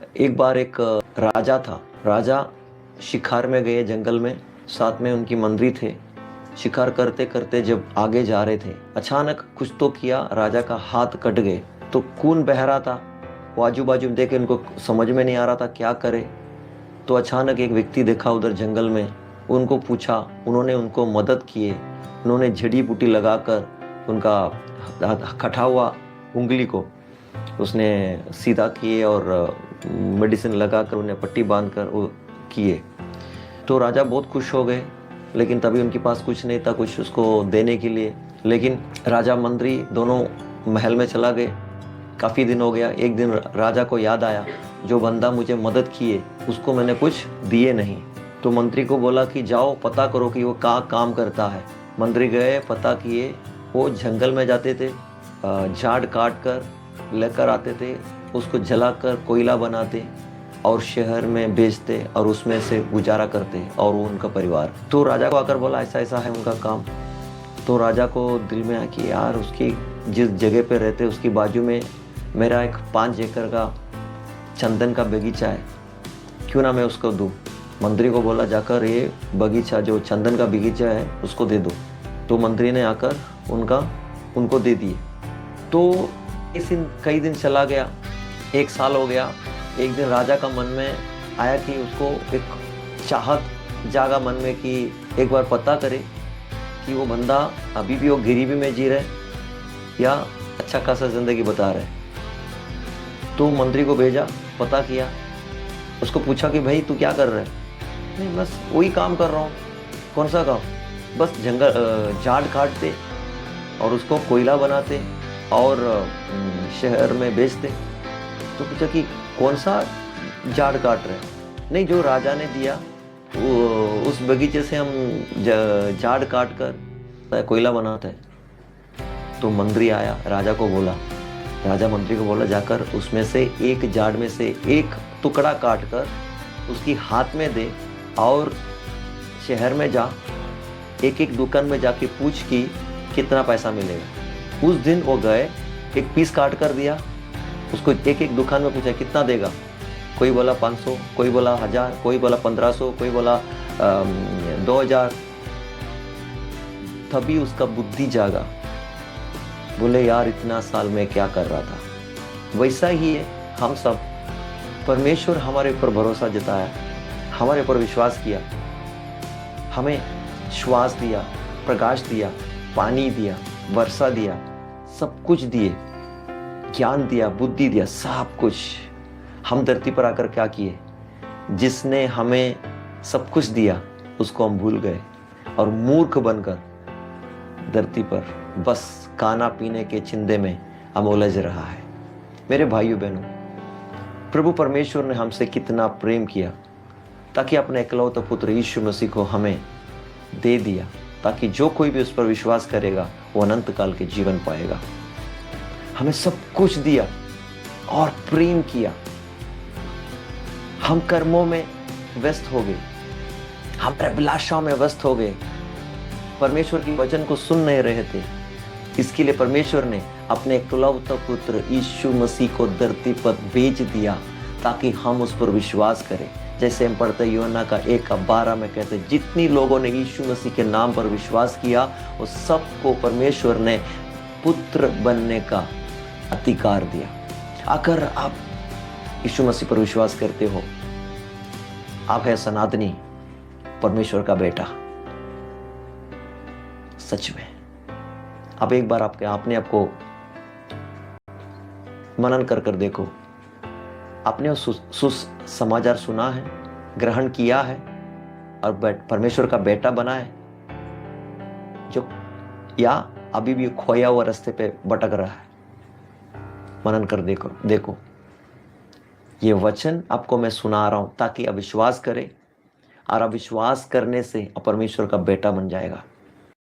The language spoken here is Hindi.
एक बार एक राजा था। राजा शिकार में गए जंगल में, साथ में उनकी मंत्री थे। शिकार करते करते जब आगे जा रहे थे, अचानक कुछ तो किया, राजा का हाथ कट गए। तो खून बह रहा था। वो आजू बाजू देखे, उनको समझ में नहीं आ रहा था क्या करे। तो अचानक एक व्यक्ति देखा उधर जंगल में, उनको पूछा, उन्होंने उनको मदद किए। उन्होंने जड़ी बूटी लगाकर उनका कटा हुआ उंगली को उसने सीधा किए और मेडिसिन लगाकर उन्हें पट्टी बांधकर वो किए। तो राजा बहुत खुश हो गए, लेकिन तभी उनके पास कुछ नहीं था कुछ उसको देने के लिए। लेकिन राजा मंत्री दोनों महल में चला गए। काफ़ी दिन हो गया। एक दिन राजा को याद आया, जो बंदा मुझे मदद किए उसको मैंने कुछ दिए नहीं। तो मंत्री को बोला कि जाओ पता करो कि वो कहाँ काम करता है। मंत्री गए, पता किए। वो जंगल में जाते थे, झाड़ काट कर लेकर आते थे, उसको जलाकर कोयला बनाते और शहर में बेचते और उसमें से गुजारा करते और वो उनका परिवार। तो राजा को आकर बोला ऐसा ऐसा है उनका काम। तो राजा को दिल में आया कि यार उसकी जिस जगह पे रहते उसकी बाजू में मेरा एक 5 एकड़ का चंदन का बगीचा है, क्यों ना मैं उसको दूँ। मंत्री को बोला जाकर ये बगीचा जो चंदन का बगीचा है उसको दे दो। तो मंत्री ने आकर उनको दे दिए। तो कई दिन चला गया, 1 साल हो गया। एक दिन राजा का मन में आया कि उसको एक चाहत जागा मन में कि एक बार पता करे कि वो बंदा अभी भी वो गरीबी में जी रहे या अच्छा खासा ज़िंदगी बता रहे। तो मंत्री को भेजा, पता किया, उसको पूछा कि भाई तू क्या कर रहा है। नहीं बस वही काम कर रहा हूँ। कौन सा काम? बस जंगल झाड़ काटते और उसको कोयला बनाते और शहर में बेचते। तो पूछा कि कौन सा झाड़ काट रहे? नहीं, जो राजा ने दिया वो उस बगीचे से हम झाड़ काट कर कोयला बनाते हैं। तो मंत्री आया, राजा मंत्री को बोला जाकर उसमें से एक झाड़ में से एक टुकड़ा काट कर उसकी हाथ में दे और शहर में जा, एक एक दुकान में जाके पूछ कि कितना पैसा मिलेगा। उस दिन वो गए, एक पीस काट कर दिया, उसको एक एक दुकान में पूछा कितना देगा। कोई बोला 500, कोई बोला 1000, कोई बोला 1500, कोई बोला 2000। तभी उसका बुद्धि जागा, बोले यार इतना साल में क्या कर रहा था। वैसा ही है हम सब। परमेश्वर हमारे ऊपर भरोसा जताया, हमारे ऊपर विश्वास किया, हमें श्वास दिया, प्रकाश दिया, पानी दिया, वर्षा दिया, सब कुछ दिए, ज्ञान दिया, बुद्धि दिया, सब कुछ। हम धरती पर आकर क्या किए? जिसने हमें सब कुछ दिया उसको हम भूल गए और मूर्ख बनकर धरती पर बस खाना पीने के चिंदे में हम उलझ रहा है। मेरे भाइयों बहनों, प्रभु परमेश्वर ने हमसे कितना प्रेम किया ताकि अपने इकलौते पुत्र यीशु मसीह को हमें दे दिया, ताकि जो कोई भी उस पर विश्वास करेगा वो अनंत काल के जीवन पाएगा। हमें सब कुछ दिया और प्रेम किया। हम कर्मों में व्यस्त हो गए, हम अभिलाषाओं में व्यस्त हो गए, परमेश्वर की वचन को सुन नहीं रहे थे। इसके लिए परमेश्वर ने अपने इकलौते पुत्र यीशु मसीह को धरती पर भेज दिया ताकि हम उस पर विश्वास करें। जैसे हम पढ़ते यूहन्ना का 1:12 में कहते, जितनी लोगों ने यीशु मसीह के नाम पर विश्वास किया वो सबको परमेश्वर ने पुत्र बनने का अधिकार दिया। अगर आप यीशु मसीह पर विश्वास करते हो, आप है सनातनी परमेश्वर का बेटा। सच में अब एक बार आपने आपको मनन कर देखो। आपने सुसमाचार सुना है, ग्रहण किया है और परमेश्वर का बेटा बना है जो, या अभी भी खोया हुआ रास्ते पे भटक रहा है? मनन कर देखो। ये वचन आपको मैं सुना रहा हूं ताकि आप विश्वास करें, और आप विश्वास करने से परमेश्वर का बेटा बन जाएगा।